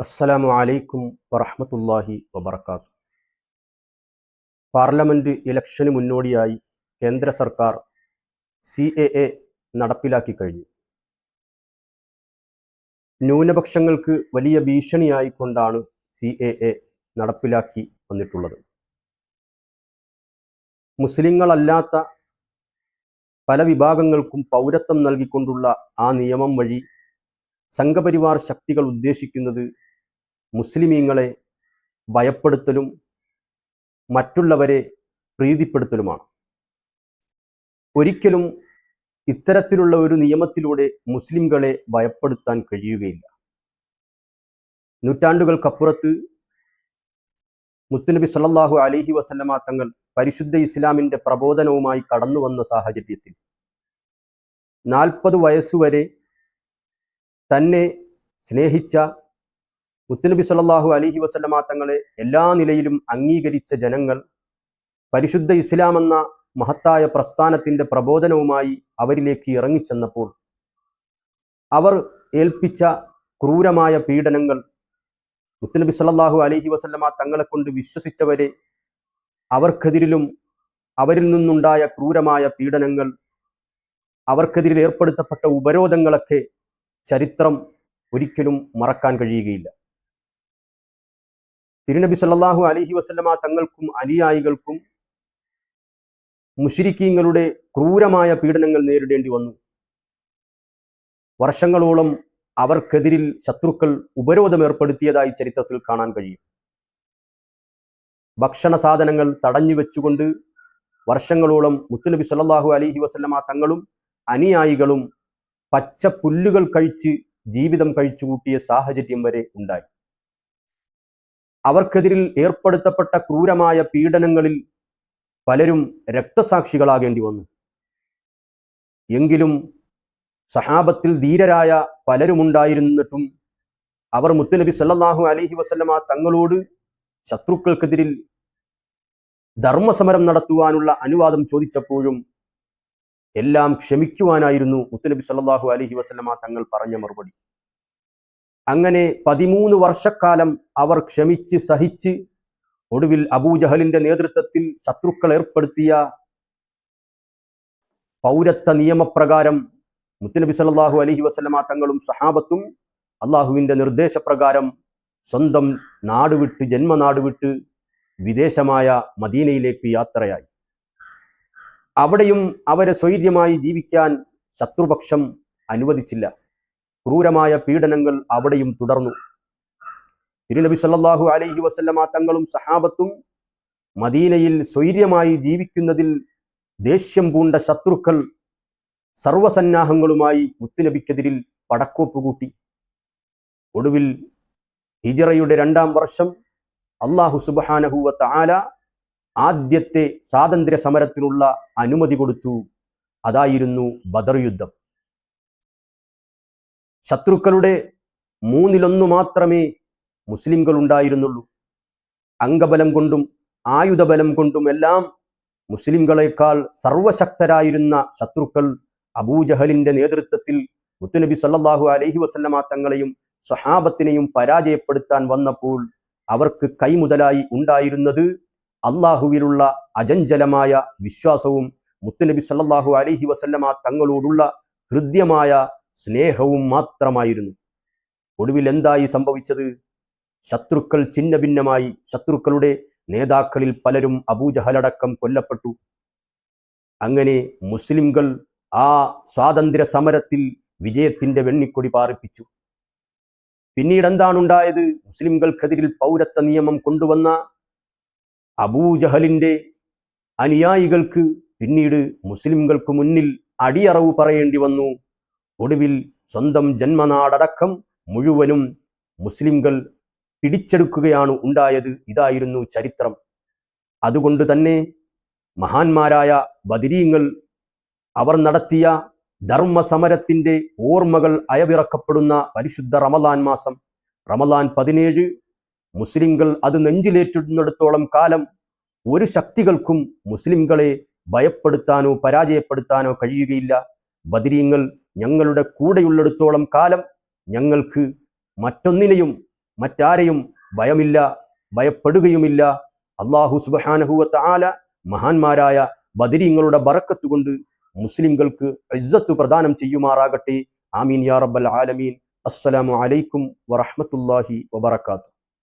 അസ്സലാമു അലൈക്കും വറഹ്മത്തുള്ളാഹി വബറകാതുഹു. പാർലമെന്റ് ഇലക്ഷന് മുന്നോടിയായി കേന്ദ്ര സർക്കാർ CAA നടപ്പിലാക്കി കഴിഞ്ഞു. ന്യൂനപക്ഷങ്ങൾക്ക് വലിയ ഭീഷണിയായിക്കൊണ്ടാണ് CAA നടപ്പിലാക്കി വന്നിട്ടുള്ളത്. മുസ്ലിങ്ങളല്ലാത്ത പല വിഭാഗങ്ങൾക്കും പൗരത്വം നൽകിക്കൊണ്ടുള്ള ആ നിയമം വഴി സംഘപരിവാർ ശക്തികൾ ഉദ്ദേശിക്കുന്നത് മുസ്ലിമീങ്ങളെ ഭയപ്പെടുത്തലും മറ്റുള്ളവരെ പ്രീതിപ്പെടുത്തലുമാണ്. ഒരിക്കലും ഇത്തരത്തിലുള്ള ഒരു നിയമത്തിലൂടെ മുസ്ലിംകളെ ഭയപ്പെടുത്താൻ കഴിയുകയില്ല. നൂറ്റാണ്ടുകൾക്കപ്പുറത്ത് മുത്തുനബി സല്ലല്ലാഹു അലൈഹി വസല്ലമ തങ്ങൾ പരിശുദ്ധ ഇസ്ലാമിൻ്റെ പ്രബോധനവുമായി കടന്നു വന്ന സാഹചര്യത്തിൽ 40 വയസ്സുവരെ തന്നെ സ്നേഹിച്ച മുത്തുനബി സല്ലല്ലാഹു അലൈഹി വസല്ലമ തങ്ങളെ എല്ലാ നിലയിലും അംഗീകരിച്ച ജനങ്ങൾ പരിശുദ്ധ ഇസ്ലാം എന്ന മഹത്തായ പ്രസ്ഥാനത്തിൻ്റെ പ്രബോധനവുമായി അവരിലേക്ക് ഇറങ്ങിച്ചെന്നപ്പോൾ അവർ ഏൽപ്പിച്ച ക്രൂരമായ പീഡനങ്ങൾ, മുത്തുനബി സല്ലല്ലാഹു അലൈഹി വസല്ലമ തങ്ങളെ കൊണ്ട് വിശ്വസിച്ചവരെ അവർക്കെതിരിലും അവരിൽ നിന്നുണ്ടായ ക്രൂരമായ പീഡനങ്ങൾ, അവർക്കെതിരിൽ ഏർപ്പെടുത്തപ്പെട്ട ഉപരോധങ്ങളൊക്കെ ചരിത്രം ഒരിക്കലും മറക്കാൻ കഴിയുകയില്ല. തിരുനബി സല്ലല്ലാഹു അലൈഹി വസല്ലമ തങ്ങൾക്കും അനുയായികൾക്കും മുശ്രിക്കീങ്ങളുടെ ക്രൂരമായ പീഡനങ്ങൾ നേരിടേണ്ടി വന്നു. വർഷങ്ങളോളം അവർക്കെതിരിൽ ശത്രുക്കൾ ഉപരോധം ഏർപ്പെടുത്തിയതായി ചരിത്രത്തിൽ കാണാൻ കഴിയും. ഭക്ഷണ സാധനങ്ങൾ തടഞ്ഞു വെച്ചുകൊണ്ട് വർഷങ്ങളോളം മുത്തുനബി സല്ലല്ലാഹു അലൈഹി വസല്ലമ തങ്ങളും അനുയായികളും പച്ച പുല്ലുകൾ കഴിച്ച് ജീവിതം കഴിച്ചുകൂട്ടിയ സാഹചര്യം വരെ ഉണ്ടായി. അവർക്കെതിരിൽ ഏർപ്പെടുത്തപ്പെട്ട ക്രൂരമായ പീഡനങ്ങളിൽ പലരും രക്തസാക്ഷികളാകേണ്ടി വന്നു. എങ്കിലും സഹാബത്തിൽ ധീരരായ പലരുമുണ്ടായിരുന്നിട്ടും അവർ മുത്തുനബി സല്ലല്ലാഹു അലൈഹി വസല്ലമ തങ്ങളോട് ശത്രുക്കൾക്കെതിരിൽ ധർമ്മസമരം നടത്തുവാനുള്ള അനുവാദം ചോദിച്ചപ്പോഴും എല്ലാം ക്ഷമിക്കുവാനായിരുന്നു മുത്തുനബി സല്ലല്ലാഹു അലൈഹി വസല്ലമ തങ്ങൾ പറഞ്ഞ മറുപടി. അങ്ങനെ 13 വർഷക്കാലം അവർ ക്ഷമിച്ച് സഹിച്ച് ഒടുവിൽ അബൂജഹലിന്റെ നേതൃത്വത്തിൽ ശത്രുക്കൾ ഏർപ്പെടുത്തിയ പൗരത്വ നിയമപ്രകാരം മുത്തുനബി സല്ലല്ലാഹു അലൈഹി വസല്ലമ തങ്ങളും സഹാബത്തും അള്ളാഹുവിൻ്റെ നിർദ്ദേശപ്രകാരം സ്വന്തം നാട് വിട്ട്, ജന്മനാട് വിട്ട് വിദേശമായ മദീനയിലേക്ക് യാത്രയായി. അവിടെയും അവരെ സ്വൈര്യമായി ജീവിക്കാൻ ശത്രുപക്ഷം അനുവദിച്ചില്ല. ക്രൂരമായ പീഡനങ്ങൾ അവിടെയും തുടർന്നു. തിരുനബി സല്ലല്ലാഹു അലൈഹി വസല്ലമ തങ്ങളും സഹാബത്തും മദീനയിൽ സ്വൈര്യമായി ജീവിക്കുന്നതിൽ ദേഷ്യം പൂണ്ട ശത്രുക്കൾ സർവസന്നാഹങ്ങളുമായി മുത്തുനബിക്കെതിരിൽ പടക്കോപ്പ് കൂട്ടി. ഒടുവിൽ ഹിജ്റയുടെ 2-ാം വർഷം അല്ലാഹു സുബ്ഹാനഹു വ തആല ആദ്യത്തെ സ്വാതന്ത്ര്യ സമരത്തിനുള്ള അനുമതി കൊടുത്തു. അതായിരുന്നു ബദർ യുദ്ധം. ശത്രുക്കളുടെ 1/3 മാത്രമേ മുസ്ലിംകൾ ഉണ്ടായിരുന്നുള്ളൂ. അംഗബലം കൊണ്ടും ആയുധബലം കൊണ്ടും എല്ലാം മുസ്ലിംകളെക്കാൾ സർവശക്തരായിരുന്ന ശത്രുക്കൾ അബൂജഹലിന്റെ നേതൃത്വത്തിൽ മുത്തുനബി സല്ലല്ലാഹു അലൈഹി വസല്ലമ തങ്ങളെയും സ്വഹാബത്തിനെയും പരാജയപ്പെടുത്താൻ വന്നപ്പോൾ അവർക്ക് കൈമുതലായി ഉണ്ടായിരുന്നത് അള്ളാഹുവിലുള്ള അചഞ്ചലമായ വിശ്വാസവും മുത്തുനബി സല്ലല്ലാഹു അലൈഹി വസല്ലമ തങ്ങളോടുള്ള ഹൃദ്യമായ സ്നേഹവും മാത്രമായിരുന്നു. ഒടുവിൽ എന്തായി സംഭവിച്ചത്? ശത്രുക്കൾ ഛിന്ന ഭിന്നമായി. ശത്രുക്കളുടെ നേതാക്കളിൽ പലരും അബൂജഹലടക്കം കൊല്ലപ്പെട്ടു. അങ്ങനെ മുസ്ലിംകൾ ആ സ്വാതന്ത്ര്യ സമരത്തിൽ വിജയത്തിന്റെ വെണ്ണിക്കൊടി പാറിപ്പിച്ചു. പിന്നീട് എന്താണുണ്ടായത്? മുസ്ലിംകൾക്കെതിരിൽ പൗരത്വ നിയമം കൊണ്ടുവന്ന അബൂജഹലിന്റെ അനുയായികൾക്ക് പിന്നീട് മുസ്ലിംകൾക്ക് മുന്നിൽ അടിയറവ് പറയേണ്ടി വന്നു. ഒടുവിൽ സ്വന്തം ജന്മനാടടക്കം മുഴുവനും മുസ്ലിംകൾ പിടിച്ചെടുക്കുകയാണ് ഉണ്ടായത്. ഇതായിരുന്നു ചരിത്രം. അതുകൊണ്ട് തന്നെ മഹാന്മാരായ ബദരീങ്ങൾ അവർ നടത്തിയ ധർമ്മസമരത്തിൻ്റെ ഓർമ്മകൾ അയവിറക്കപ്പെടുന്ന പരിശുദ്ധ റമളാൻ മാസം, റമളാൻ 17, മുസ്ലിംകൾ അത് നെഞ്ചിലേറ്റുന്നിടത്തോളം കാലം ഒരു ശക്തികൾക്കും മുസ്ലിംകളെ ഭയപ്പെടുത്താനോ പരാജയപ്പെടുത്താനോ കഴിയുകയില്ല. ബദരീങ്ങൾ ഞങ്ങളുടെ കൂടെയുള്ളിടത്തോളം കാലം ഞങ്ങൾക്ക് മറ്റൊന്നിനെയും മറ്റാരെയും ഭയമില്ല, ഭയപ്പെടുകയുമില്ല. അല്ലാഹു സുബ്ഹാനഹു വ തആല മഹാന്മാരായ ബദരീങ്ങളുടെ ബറക്കത്ത് കൊണ്ട് മുസ്ലിംകൾക്ക് ഇസ്സത്ത് പ്രദാനം ചെയ്യുമാറാകട്ടെ. ആമീൻ യാ റബ്ബൽ ആലമീൻ. അസ്സലാമു അലൈക്കും വറഹ്മത്തുള്ളാഹി വബറകാതുഹു.